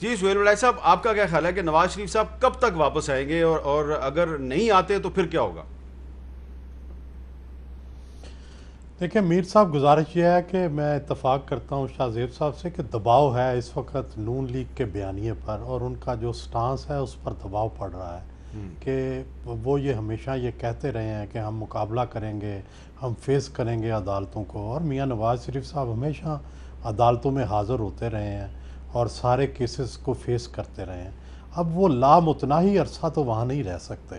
जी सुहेल वलाई साहब, आपका क्या ख्याल है कि नवाज शरीफ साहब कब तक वापस आएंगे, और अगर नहीं आते तो फिर क्या होगा? देखिए मीर साहब, गुजारिश ये है कि मैं इत्तफाक करता हूँ शाहजेब साहब से कि दबाव है इस वक्त नून लीग के बयानिए पर, और उनका जो स्टांस है उस पर दबाव पड़ रहा है कि वो ये हमेशा ये कहते रहे हैं कि हम मुकाबला करेंगे, हम फेस करेंगे अदालतों को, और मियाँ नवाज शरीफ साहब हमेशा अदालतों में हाज़िर होते रहे हैं और सारे केसेस को फेस करते रहे हैं। अब वो लामुतनाही अरसा तो वहाँ नहीं रह सकते।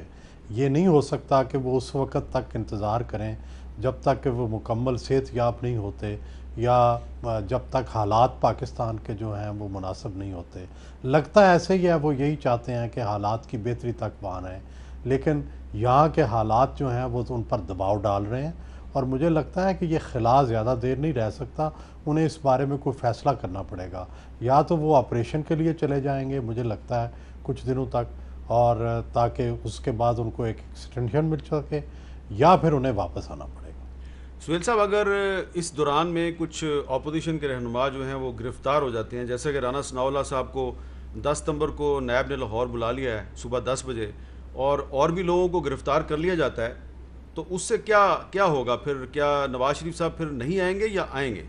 ये नहीं हो सकता कि वो उस वक़्त तक इंतज़ार करें जब तक कि वो मुकम्मल सेहतयाब नहीं होते, या जब तक हालात पाकिस्तान के जो हैं वो मुनासिब नहीं होते। लगता है ऐसे ही है, वो यही चाहते हैं कि हालात की बेहतरी तक वहाँ रहें, लेकिन यहाँ के हालात जो हैं वो तो उन पर दबाव डाल रहे हैं, और मुझे लगता है कि ये खिला ज़्यादा देर नहीं रह सकता। उन्हें इस बारे में कोई फ़ैसला करना पड़ेगा। या तो वो ऑपरेशन के लिए चले जाएंगे, मुझे लगता है कुछ दिनों तक, और ताकि उसके बाद उनको एक एक्सटेंशन मिल सके, या फिर उन्हें वापस आना पड़ेगा। सुहेल साहब, अगर इस दौरान में कुछ अपोजिशन के रहनुमा जो हैं वो गिरफ्तार हो जाते हैं, जैसे कि राना सनाउल्लाह साहब को 10 सितंबर को नायब ने लाहौर बुला लिया है सुबह 10 बजे, और भी लोगों को गिरफ्तार कर लिया जाता है, तो उससे क्या क्या होगा फिर? क्या नवाज शरीफ साहब फिर नहीं आएंगे या आएंगे?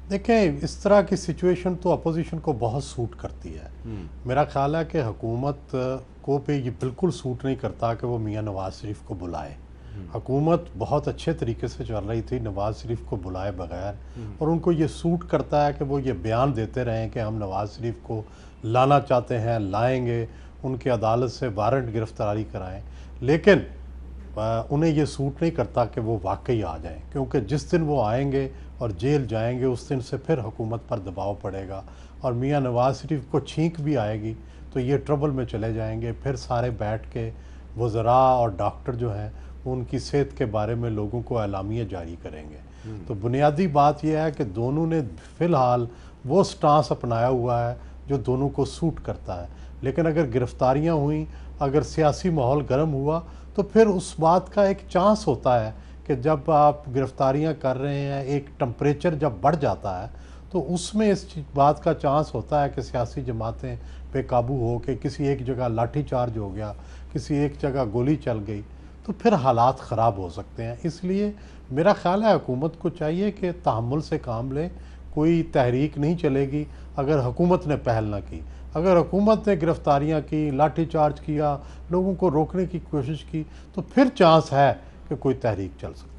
देखें, इस तरह की सिचुएशन तो अपोजिशन को बहुत सूट करती है। मेरा ख्याल है कि हुकूमत को पे ये बिल्कुल सूट नहीं करता कि वो मियाँ नवाज शरीफ को बुलाए। हुकूमत बहुत अच्छे तरीके से चल रही थी नवाज शरीफ को बुलाए बगैर, और उनको ये सूट करता है कि वो ये बयान देते रहें कि हम नवाज शरीफ को लाना चाहते हैं, लाएंगे, उनकी अदालत से वारंट गिरफ्तारी कराएं। लेकिन उन्हें ये सूट नहीं करता कि वो वाकई आ जाएं, क्योंकि जिस दिन वो आएंगे और जेल जाएंगे उस दिन से फिर हुकूमत पर दबाव पड़ेगा, और मियाँ नवाज शरीफ को छींक भी आएगी तो ये ट्रबल में चले जाएंगे। फिर सारे बैठ के वज़रा और डॉक्टर जो हैं वो उनकी सेहत के बारे में लोगों को एलामिया जारी करेंगे। तो बुनियादी बात यह है कि दोनों ने फ़िलहाल वो स्टांस अपनाया हुआ है जो दोनों को सूट करता है। लेकिन अगर गिरफ्तारियाँ हुई, अगर सियासी माहौल गर्म हुआ, तो फिर उस बात का एक चांस होता है कि जब आप गिरफ्तारियां कर रहे हैं, एक टेम्परेचर जब बढ़ जाता है, तो उसमें इस बात का चांस होता है कि सियासी जमातें बेकाबू हो के किसी एक जगह लाठी चार्ज हो गया, किसी एक जगह गोली चल गई, तो फिर हालात ख़राब हो सकते हैं। इसलिए मेरा ख्याल है हुकूमत को चाहिए कि तहम्मुल से काम ले। कोई तहरीक नहीं चलेगी अगर हुकूमत ने पहल ना की। अगर हुकूमत ने गिरफ्तारियां की, लाठी चार्ज किया, लोगों को रोकने की कोशिश की, तो फिर चांस है कि कोई तहरीक चल सकती है।